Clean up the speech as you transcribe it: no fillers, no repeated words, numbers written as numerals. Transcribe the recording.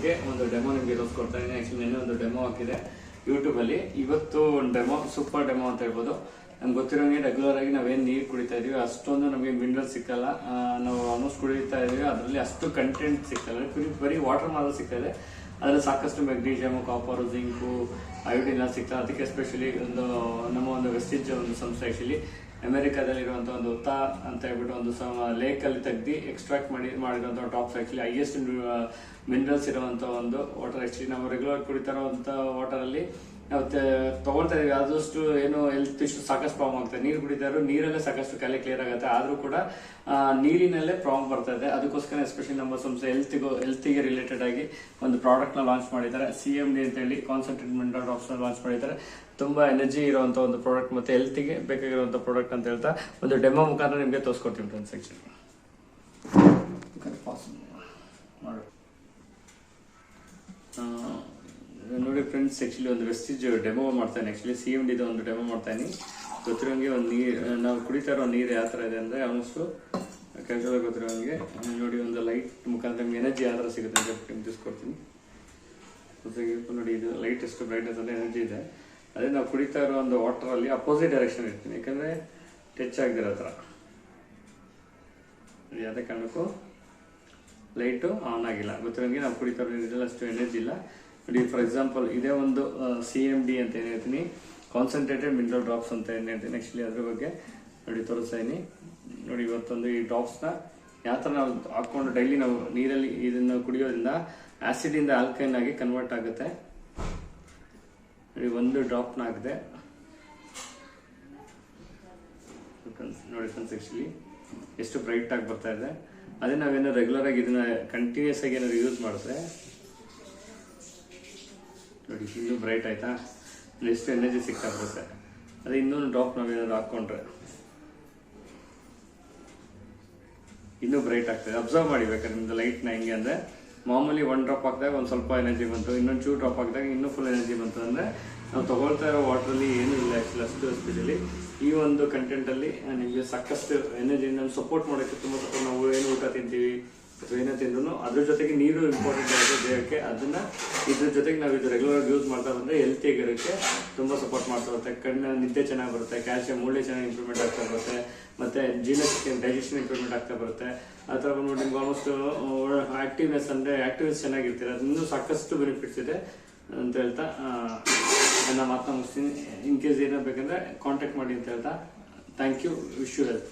ಬಗ್ಗೆ ಒಂದು ಡೆಮೋ ನಿಮಗೆ ತೋರಿಸ್ಕೊಡ್ತಾ ಇದ್ದೀನಿ. ಆ್ಯಕ್ಚುಲಿ ನೆನ್ನೆ ಒಂದು ಡೆಮೋ ಹಾಕಿದೆ ಯೂಟ್ಯೂಬಲ್ಲಿ. ಇವತ್ತು ಒಂದು ಡೆಮೋ, ಸೂಪರ್ ಡೆಮೋ ಅಂತ ಹೇಳ್ಬೋದು. ನಮ್ಗೆ ಗೊತ್ತಿರೋಂಗೆ ರೆಗ್ಯುಲರ್ ಆಗಿ ನಾವೇನು ನೀರು ಕುಡಿತಾ ಇದೀವಿ ಅಷ್ಟೊಂದು ನಮಗೆ ಮಿನರಲ್ ಸಿಕ್ಕಲ್ಲ. ನಾವು ಆಲ್ಮೋಸ್ಟ್ ಕುಡಿತಾ ಇದೀವಿ, ಅದರಲ್ಲಿ ಅಷ್ಟು ಕಂಟೆಂಟ್ ಸಿಕ್ಕಲ್ಲ. ಬರೀ ವಾಟರ್ ಮಾತ್ರ ಸಿಗ್ತಾ ಇದೆ. ಅದರಲ್ಲಿ ಸಾಕಷ್ಟು ಮೆಗ್ನೀಷಿಯಮ್, ಕಾಪರ್, ಜಿಂಕು, ಅಯೋಡಿನ್ ಎಲ್ಲ ಸಿಗ್ತದೆ. ಅದಕ್ಕೆ ಎಸ್ಪೆಷಲಿ ನಮ್ಮ ಒಂದು ವೆಸ್ಟಿಜ್ ಒಂದು ಸಂಸ್ಥೆ ಆ್ಯಕ್ಚುಲಿ ಅಮೆರಿಕಾದಲ್ಲಿರುವಂಥ ಒಂದು ಉತ್ತಾ ಅಂತ ಹೇಳ್ಬಿಟ್ಟು ಒಂದು ಲೇಕಲ್ಲಿ ತೆಗ್ದು ಎಕ್ಸ್ಟ್ರಾಕ್ಟ್ ಮಾಡಿರುವಂಥ ಟಾಪ್ಸ್ ಆ್ಯಕ್ಚುಲಿ ಹೈಯೆಸ್ಟ್ ಮಿನರಲ್ಸ್ ಇರುವಂಥ ಒಂದು ವಾಟರ್. ಆ್ಯಕ್ಚುಲಿ ನಾವು ರೆಗ್ಯುಲರ್ ಕುಡಿತಾ ಇರೋವಂಥ ವಾಟರಲ್ಲಿ ನಾವು ತಗೊಳ್ತಾ ಇದೀವಿ, ಆದಷ್ಟು ಏನು ಹೆಲ್ತ್ ಇಶ್ಯೂ ಸಾಕಷ್ಟು ಪ್ರಾಬ್ಲಮ್ ಆಗ್ತದೆ. ನೀರು ಕುಡಿತಾ ಇರೋ ನೀರಲ್ಲೇ ಸಾಕಷ್ಟು ಕ್ಯಾಲೆ ಕ್ಲಿಯರ್ ಆಗುತ್ತೆ, ಆದರೂ ಕೂಡ ನೀರಿನಲ್ಲೇ ಪ್ರಾಬ್ಲಮ್ ಬರ್ತಾ ಇದೆ. ಅದಕ್ಕೋಸ್ಕರ ಎಸ್ಪೆಷಲಿ ನಮ್ಮ ಸಂಸ್ಥೆ ಹೆಲ್ತಿಗೆ ರಿಲೇಟೆಡ್ ಆಗಿ ಒಂದು ಪ್ರಾಡಕ್ಟ್ನ ಲಾಂಚ್ ಮಾಡಿದ್ದಾರೆ. CMD ಅಂತ ಹೇಳಿ ಕಾನ್ಸಂಟ್ರೇಟೆಡ್ ಮಿನರಲ್ ಡ್ರಾಪ್ಸ್ನ ಲಾಂಚ್ ಮಾಡಿದ್ದಾರೆ. ತುಂಬ ಎನರ್ಜಿ ಇರುವಂಥ ಒಂದು ಪ್ರಾಡಕ್ಟ್ ಮತ್ತು ಹೆಲ್ತಿಗೆ ಬೇಕಾಗಿರುವಂಥ ಪ್ರಾಡಕ್ಟ್ ಅಂತ ಹೇಳ್ತಾ ಒಂದು ಡೆಮೋ ಮುಖಾಂತರ ನಿಮಗೆ ತೋರಿಸ್ಕೊಡ್ತೀನಿ ಫ್ರೆಂಡ್ಸ್. ಆ್ಯಕ್ಚುಲಿ ನೋಡಿ ಫ್ರೆಂಡ್ಸ್, ಆ್ಯಕ್ಚುಲಿ ಒಂದು ವೆಸ್ಟಿಜ್ ಡೆಮೋ ಮಾಡ್ತಾನೆ. ಆ್ಯಕ್ಚುಲಿ CMD ಒಂದು ಡೆಮೋ ಮಾಡ್ತಾನೆ. ಗೊತ್ತಿರೋಂಗೆ ಒಂದು ನೀರು ನಾವು ಕುಡಿತಾ ಇರೋ ನೀರು ಯಾವ ಥರ ಇದೆ ಅಂದರೆ ಆಲ್ಮೋಸ್ಟು ಕ್ಯಾಶುವಲ್ ಗೊತ್ತಿರೋಂಗೆ ನೋಡಿ ಒಂದು ಲೈಟ್ ಮುಖಾಂತರ ನಿಮ್ಗೆ ಎನರ್ಜಿ ಯಾವ ಥರ ಸಿಗುತ್ತೆ ಅಂತ ನಿಮ್ಗೆ ತಿಳಿಸ್ಕೊಡ್ತೀನಿ. ನೋಡಿ ಇದು ಲೈಟ್ ಎಷ್ಟು ಬ್ರೈಟ್ನೆಸ್ ಅಂದರೆ ಎನರ್ಜಿ ಇದೆ. ಅದೇ ನಾವು ಕುಡಿತಾ ಇರೋ ಒಂದು ವಾಟರಲ್ಲಿ ಅಪೋಸಿಟ್ ಡೈರೆಕ್ಷನ್ ಇರ್ತೀನಿ, ಯಾಕಂದರೆ ಟಚ್ ಆಗದಿರೋ ಥರ. ಯಾವುದೇ ಕಾರಣಕ್ಕೂ ಲೈಟು ಆನ್ ಆಗಿಲ್ಲ. ಗೊತ್ತಿರೋಂಗೆ ನಾವು ಕುಡಿತಾ ಇರೋ ನೀರಲ್ಲಿ ಅಷ್ಟು ಎನರ್ಜಿ ಇಲ್ಲ. ನೋಡಿ ಫಾರ್ ಎಕ್ಸಾಂಪಲ್ ಇದೇ ಒಂದು CMD ಅಂತ ಏನು ಹೇಳ್ತೀನಿ, ಕಾನ್ಸಂಟ್ರೇಟೆಡ್ ಮಿನರಲ್ ಡ್ರಾಪ್ಸ್ ಅಂತ ಏನು ಹೇಳ್ತೀನಿ. ಆ್ಯಕ್ಚುಲಿ ಅದ್ರ ಬಗ್ಗೆ ನೋಡಿ ತೋರಿಸ್ತಾ ಇದೀನಿ. ನೋಡಿ ಇವತ್ತೊಂದು ಈ ಡ್ರಾಪ್ಸ್ನ ಯಾವ ಥರ ನಾವು ಹಾಕ್ಕೊಂಡು ಡೈಲಿ ನಾವು ನೀರಲ್ಲಿ ಇದನ್ನು ಕುಡಿಯೋದ್ರಿಂದ ಆ್ಯಸಿಡಿಂದ ಆಲ್ಕೈನ್ ಆಗಿ ಕನ್ವರ್ಟ್ ಆಗುತ್ತೆ. ನೋಡಿ ಒಂದು ಡ್ರಾಪ್ನ ಹಾಕಿದೆ ನೋಡಿ ಫ್ರೆಂಡ್ಸ್, ಆ್ಯಕ್ಚುಲಿ ಎಷ್ಟು ಬ್ರೈಟ್ ಆಗಿ ಬರ್ತಾ ಇದೆ. ಅದೇ ನಾವೇನೋ ರೆಗ್ಯುಲರ್ ಆಗಿ ಇದನ್ನ ಕಂಟಿನ್ಯೂಸ್ ಆಗಿ ಏನಾದ್ರು ಯೂಸ್ ಮಾಡಿದ್ರೆ ನೋಡಿ ಇನ್ನೂ ಬ್ರೈಟ್ ಆಯ್ತಾ, ಎಷ್ಟು ಎನರ್ಜಿ ಸಿಗ್ತಾ ಬರುತ್ತೆ. ಅದೇ ಇನ್ನೊಂದು ಡ್ರಾಪ್ ನಾವೇನಾದ್ರು ಹಾಕ್ಕೊಂಡ್ರೆ ಇನ್ನೂ ಬ್ರೈಟ್ ಆಗ್ತದೆ. ಅಬ್ಸರ್ವ್ ಮಾಡಿ ಬೇಕಾದ್ರೆ ನಿಮ್ದು ಲೈಟ್ನ ಹೆಂಗೆ ಅಂದರೆ ಮಾಮೂಲಿ ಒಂದು ಡ್ರಾಪ್ ಹಾಕಿದಾಗ ಒಂದು ಸ್ವಲ್ಪ ಎನರ್ಜಿ ಬಂತು, ಇನ್ನೊಂದು 2 ಡ್ರಾಪ್ ಹಾಕಿದಾಗ ಇನ್ನೂ ಫುಲ್ ಎನರ್ಜಿ ಬಂತು. ಅಂದರೆ ನಾವು ತೊಗೊಳ್ತಾ ಇರೋ ವಾಟ್ರಲ್ಲಿ ಏನೂ ಇಲ್ಲ ಆ್ಯಕ್ಚುಲಿ. ಅಷ್ಟು ಎಸ್ಪೆಷಲಿ ಈ ಒಂದು ಕಂಟೆಂಟಲ್ಲಿ ನಿಮಗೆ ಸಾಕಷ್ಟು ಎನರ್ಜಿ ನಮ್ಮ ಸಪೋರ್ಟ್ ಮಾಡೋಕ್ಕೆ ತುಂಬ ಸಪೋರ್ಟ್. ನಾವು ಏನು ಊಟ ತಿಂತೀವಿ ಅಥವಾ ಏನೇ ತಿಂದ್ರೂ ಅದ್ರ ಜೊತೆಗೆ ನೀರು ಇಂಪಾರ್ಟೆಂಟ್ ಆಗುತ್ತೆ ದೇಹಕ್ಕೆ. ಅದನ್ನು ಇದ್ರ ಜೊತೆಗೆ ನಾವು ಇದು ರೆಗ್ಯುಲರ್ ಯೂಸ್ ಮಾಡ್ತಾ ಬಂದರೆ ಹೆಲ್ತಿಗಿರೋಕ್ಕೆ ತುಂಬ ಸಪೋರ್ಟ್ ಮಾಡ್ತಾ ಬರುತ್ತೆ. ಕಣ್ಣಿನ ನಿದ್ದೆ ಚೆನ್ನಾಗಿ ಬರುತ್ತೆ, ಕ್ಯಾಲ್ಸಿಯಂ ಮೂಳೆ ಚೆನ್ನಾಗಿ ಇಂಪ್ರೂವ್ಮೆಂಟ್ ಆಗ್ತಾ ಬರುತ್ತೆ, ಮತ್ತು ಜೀರ್ಣಶಕ್ತಿ ಡೈಜೆಷನ್ ಇಂಪ್ರೂವ್ಮೆಂಟ್ ಆಗ್ತಾ ಬರುತ್ತೆ. ಆ ಥರ ಬಂದ್ಬಿಟ್ಟು ನಿಮ್ಗೆ ಆಲ್ಮೋಸ್ಟ್ ಆ್ಯಕ್ಟಿವ್ನೆಸ್ ಅಂದರೆ ಆ್ಯಕ್ಟಿವ್ನೆಸ್ ಚೆನ್ನಾಗಿರ್ತೀರ. ಅದು ಇನ್ನೂ ಸಾಕಷ್ಟು ಬೆನಿಫಿಟ್ಸ್ ಇದೆ ಅಂತ ಹೇಳ್ತಾ ನನ್ನ ಮಾತನ್ನ ಮುಗಿಸ್ತೀನಿ. ಇನ್ ಕೇಸ್ ಏನೋ ಬೇಕಂದರೆ ಕಾಂಟ್ಯಾಕ್ಟ್ ಮಾಡಿ ಅಂತ ಹೇಳ್ತಾ thank you. Wish you health.